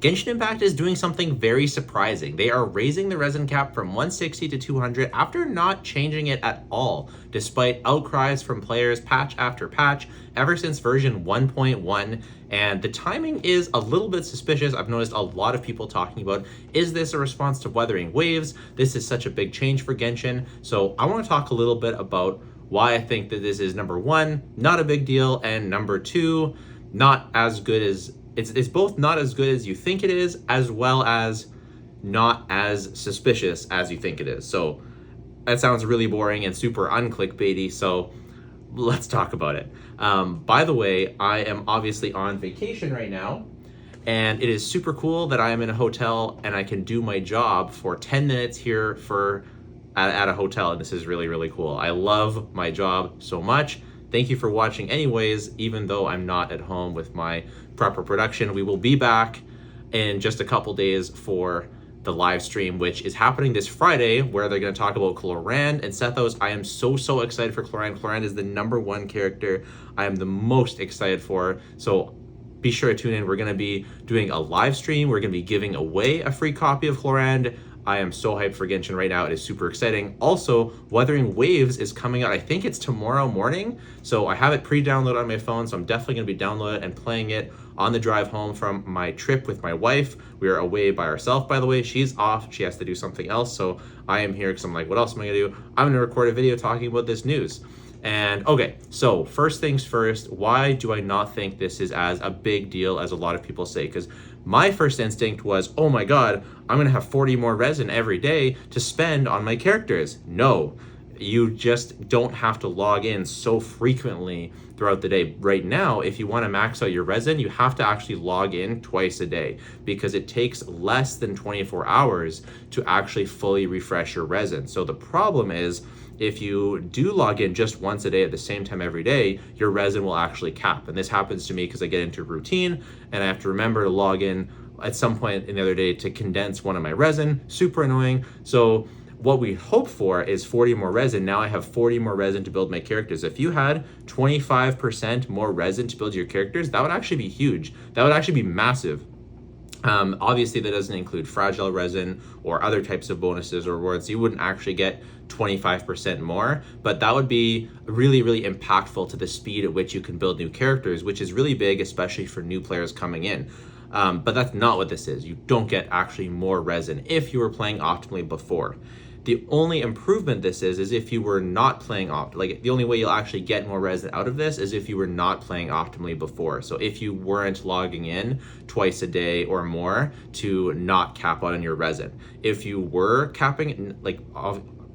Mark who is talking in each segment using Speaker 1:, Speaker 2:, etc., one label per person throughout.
Speaker 1: Genshin Impact is doing something very surprising. They are raising the resin cap from 160 to 200 after not changing it at all, despite outcries from players patch after patch ever since version 1.1. And the timing is a little bit suspicious. I've noticed a lot of people talking about, is this a response to Wuthering Waves? This is such a big change for Genshin. So I want to talk a little bit about why I think that this is, number one, not a big deal, and number two, not as good as it's both not as good as you think it is, as well as not as suspicious as you think it is. So that sounds really boring and super unclickbaity, so let's talk about it. By the way, I am obviously on vacation right now, and it is super cool that I am in a hotel and I can do my job for 10 minutes here at a hotel, and this is really, really cool. I love my job so much. Thank you for watching anyways, even though I'm not at home with my proper production. We will be back in just a couple days for the live stream, which is happening this Friday, where they're going to talk about Chlorand and Sethos. I am so excited for Chlorand. Chlorand is the #1 character I am the most excited for. So be sure to tune in. We're going to be doing a live stream. We're going to be giving away a free copy of Chlorand. I am so hyped for Genshin right now. It is super exciting. Also, Wuthering Waves is coming out. I think it's tomorrow morning. So I have it pre-downloaded on my phone. So I'm definitely going to be downloading it and playing it on the drive home from my trip with my wife. We are away by ourselves, by the way. She's off. She has to do something else. So I am here because I'm like, what else am I going to do? I'm going to record a video talking about this news. And okay, so first things first, why do I not think this is as a big deal as a lot of people say? Because my first instinct was, oh my god, I'm gonna have 40 more resin every day to spend on my characters. No, you just don't have to log in so frequently throughout the day. Right now, if you want to max out your resin, you have to actually log in twice a day, because it takes less than 24 hours to actually fully refresh your resin. So the problem is, if you do log in just once a day at the same time every day, your resin will actually cap. And this happens to me because I get into routine and I have to remember to log in at some point in the other day to condense one of my resin. Super annoying. So what we hope for is 40 more resin. Now I have 40 more resin to build my characters. If you had 25% more resin to build your characters, that would actually be huge. That would actually be massive. Obviously that doesn't include fragile resin or other types of bonuses or rewards. You wouldn't actually get 25% more, but that would be really impactful to the speed at which you can build new characters, which is really big, especially for new players coming in. But that's not what this is. You don't get actually more resin if you were playing optimally before. The only improvement this is if you were not playing like the only way you'll actually get more resin out of this is if you were not playing optimally before. So if you weren't logging in twice a day or more to not cap out on your resin. If you were capping, like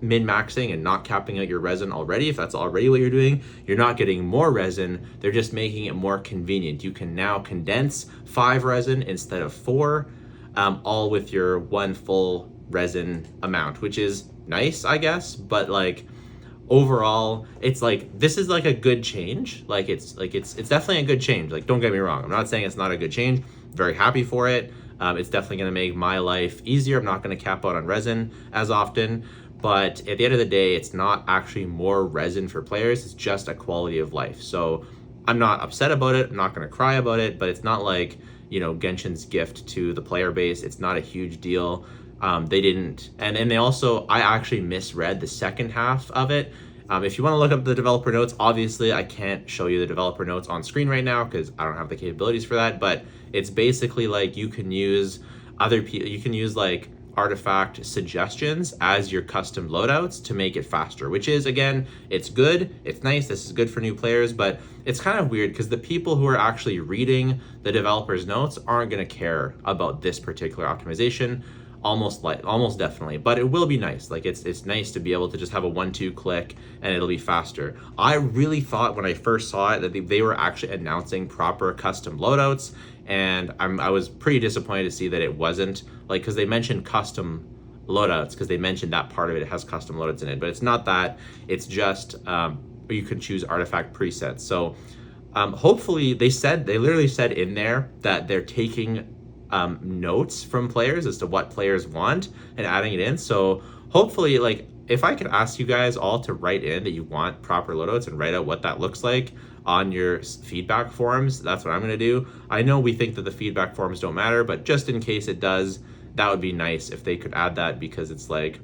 Speaker 1: min-maxing and not capping out your resin already, if that's already what you're doing, you're not getting more resin. They're just making it more convenient. You can now condense 5 resin instead of 4, all with your 1 full resin amount, which is nice, I guess, but like overall it's like this is like a good change. Like it's definitely a good change. Like, don't get me wrong, I'm not saying it's not a good change. I'm very happy for it. It's definitely going to make my life easier. I'm not going to cap out on resin as often, but at the end of the day, it's not actually more resin for players. It's just a quality of life. So I'm not upset about it. I'm not going to cry about it, but it's not like, you know, Genshin's gift to the player base. It's not a huge deal. They didn't, and they also, I actually misread the second half of it. If you want to look up the developer notes, obviously I can't show you the developer notes on screen right now because I don't have the capabilities for that, but it's basically like you can use like artifact suggestions as your custom loadouts to make it faster, which is, again, it's good, it's nice, this is good for new players, but it's kind of weird because the people who are actually reading the developer's notes aren't going to care about this particular optimization. Almost definitely, but it will be nice. Like it's nice to be able to just have a 1-2 click and it'll be faster. I really thought when I first saw it that they were actually announcing proper custom loadouts, and I was pretty disappointed to see that it wasn't, like, because they mentioned custom loadouts, because they mentioned that part of it has custom loadouts in it, but it's not that. It's just you can choose artifact presets. So hopefully they literally said in there that they're taking notes from players as to what players want and adding it in. So hopefully, like, if I could ask you guys all to write in that you want proper loadouts and write out what that looks like, on your feedback forums. That's what I'm going to do. I know we think that the feedback forums don't matter, but just in case it does, that would be nice if they could add that, because it's like,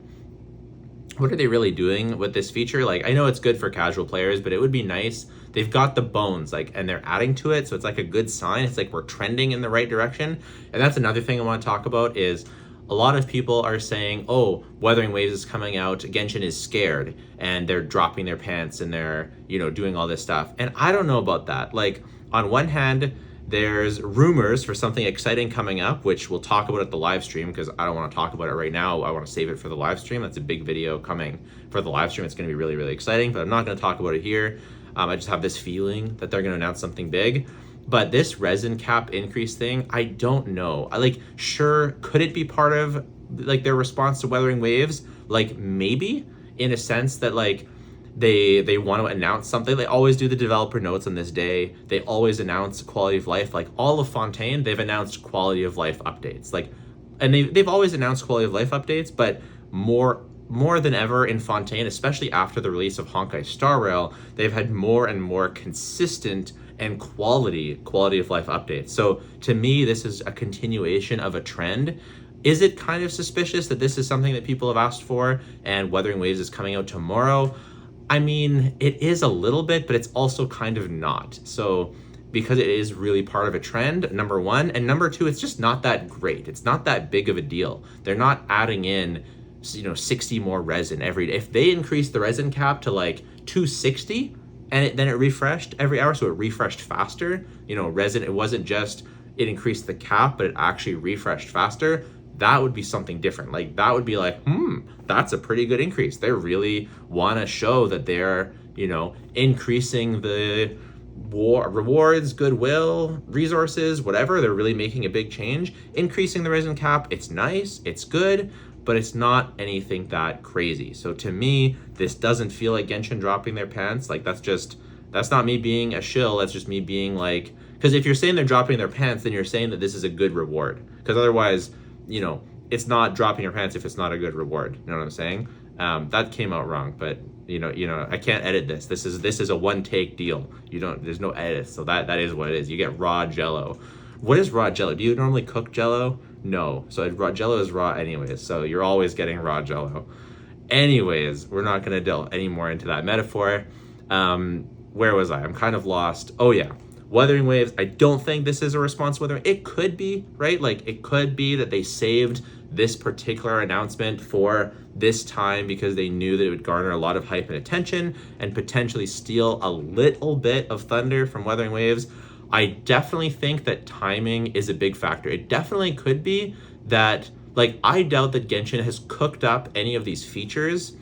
Speaker 1: what are they really doing with this feature? Like, I know it's good for casual players, but it would be nice. They've got the bones, like, and they're adding to it, so it's like a good sign. It's like we're trending in the right direction. And that's another thing I want to talk about is a lot of people are saying, oh, Wuthering Waves is coming out, Genshin is scared, and they're dropping their pants and they're, you know, doing all this stuff. And I don't know about that. Like, on one hand, there's rumors for something exciting coming up, which we'll talk about at the live stream, because I don't want to talk about it right now. I want to save it for the live stream. That's a big video coming for the live stream. It's going to be really, really exciting, but I'm not going to talk about it here. I just have this feeling that they're going to announce something big. But this resin cap increase thing, I don't know. Sure, could it be part of like their response to Wuthering Waves? Like, maybe, in a sense that like they want to announce something. They always do the developer notes on this day. They always announce quality of life. Like, all of Fontaine, they've announced quality of life updates. Like, and they've always announced quality of life updates, but more than ever in Fontaine, especially after the release of Honkai Star Rail, they've had more and more consistent and quality of life updates. So to me, this is a continuation of a trend. Is it kind of suspicious that this is something that people have asked for and Wuthering Waves is coming out tomorrow? I mean, it is a little bit, but it's also kind of not. So because it is really part of a trend, number one, and number two, it's just not that great. It's not that big of a deal. They're not adding in, you know, 60 more resin every day. If they increase the resin cap to like 260 and then it refreshed every hour, so it refreshed faster, you know, resin, it wasn't just it increased the cap, but it actually refreshed faster, that would be something different. Like, that would be like, that's a pretty good increase. They really want to show that they're, you know, increasing the rewards, goodwill, resources, whatever. They're really making a big change. Increasing the resin cap, it's nice, it's good, but it's not anything that crazy. So to me, this doesn't feel like Genshin dropping their pants. Like, that's not me being a shill. That's just me being like, because if you're saying they're dropping their pants, then you're saying that this is a good reward. Because otherwise, you know, it's not dropping your pants if it's not a good reward. You know what I'm saying? That came out wrong, but you know, I can't edit this. This is a one take deal. There's no edits. So that is what it is. You get raw Jello. What is raw Jello? Do you normally cook Jello? No. So raw Jello is raw anyways. So you're always getting raw Jello. Anyways, we're not gonna delve any more into that metaphor. Where was I? I'm kind of lost. Oh yeah. Wuthering Waves, I don't think this is a response to Wuthering. It could be, right? Like, it could be that they saved this particular announcement for this time because they knew that it would garner a lot of hype and attention and potentially steal a little bit of thunder from Wuthering Waves. I definitely think that timing is a big factor. It definitely could be that, like, I doubt that Genshin has cooked up any of these features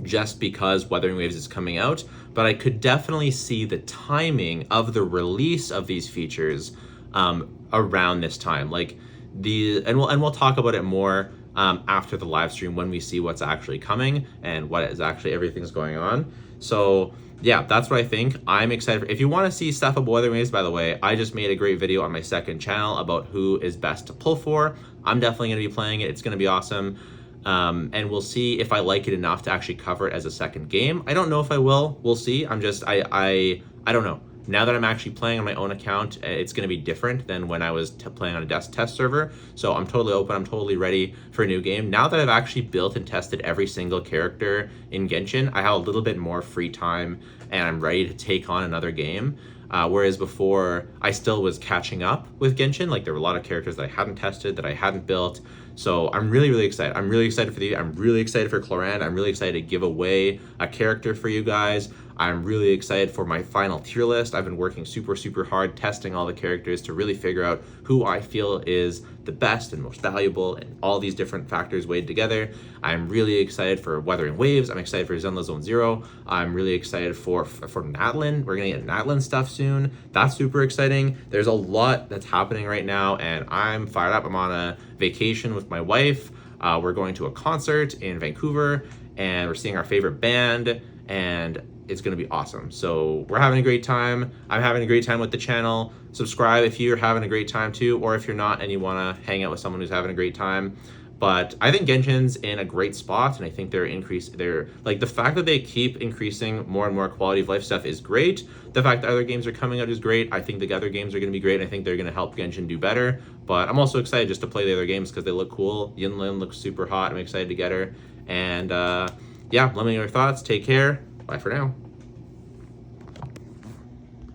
Speaker 1: just because Wuthering Waves is coming out, but I could definitely see the timing of the release of these features around this time. Like, and we'll talk about it more after the live stream when we see what's actually coming and what is actually everything's going on. So yeah, that's what I think. I'm excited. If you want to see stuff about Wuthering Waves, by the way, I just made a great video on my second channel about who is best to pull for. I'm definitely going to be playing it. It's going to be awesome. And we'll see if I like it enough to actually cover it as a second game. I don't know if I will. We'll see. I don't know. Now that I'm actually playing on my own account, it's going to be different than when I was playing on a test server. So I'm totally open. I'm totally ready for a new game. Now that I've actually built and tested every single character in Genshin, I have a little bit more free time and I'm ready to take on another game. Whereas before, I still was catching up with Genshin. Like, there were a lot of characters that I hadn't tested, that I hadn't built. So I'm really, really excited. I'm really excited for I'm really excited for Cloran. I'm really excited to give away a character for you guys. I'm really excited for my final tier list. I've been working super, super hard testing all the characters to really figure out who I feel is the best and most valuable, and all these different factors weighed together. I'm really excited for Wuthering Waves. I'm excited for Zenless Zone Zero. I'm really excited for Natlin. We're gonna get Natlin stuff soon. That's super exciting. There's a lot that's happening right now, and I'm fired up. I'm on a vacation with my wife. We're going to a concert in Vancouver, and we're seeing our favorite band, and it's going to be awesome. So we're having a great time. I'm having a great time with the channel. Subscribe if you're having a great time too, or if you're not and you want to hang out with someone who's having a great time. But I think Genshin's in a great spot, and I think they're like, the fact that they keep increasing more and more quality of life stuff is great. The fact that other games are coming out is great. I think the other games are going to be great. I think they're going to help Genshin do better. But I'm also excited just to play the other games because they look cool. Yinlin looks super hot. I'm excited to get her. And yeah, let me know your thoughts. Take care. Bye for now.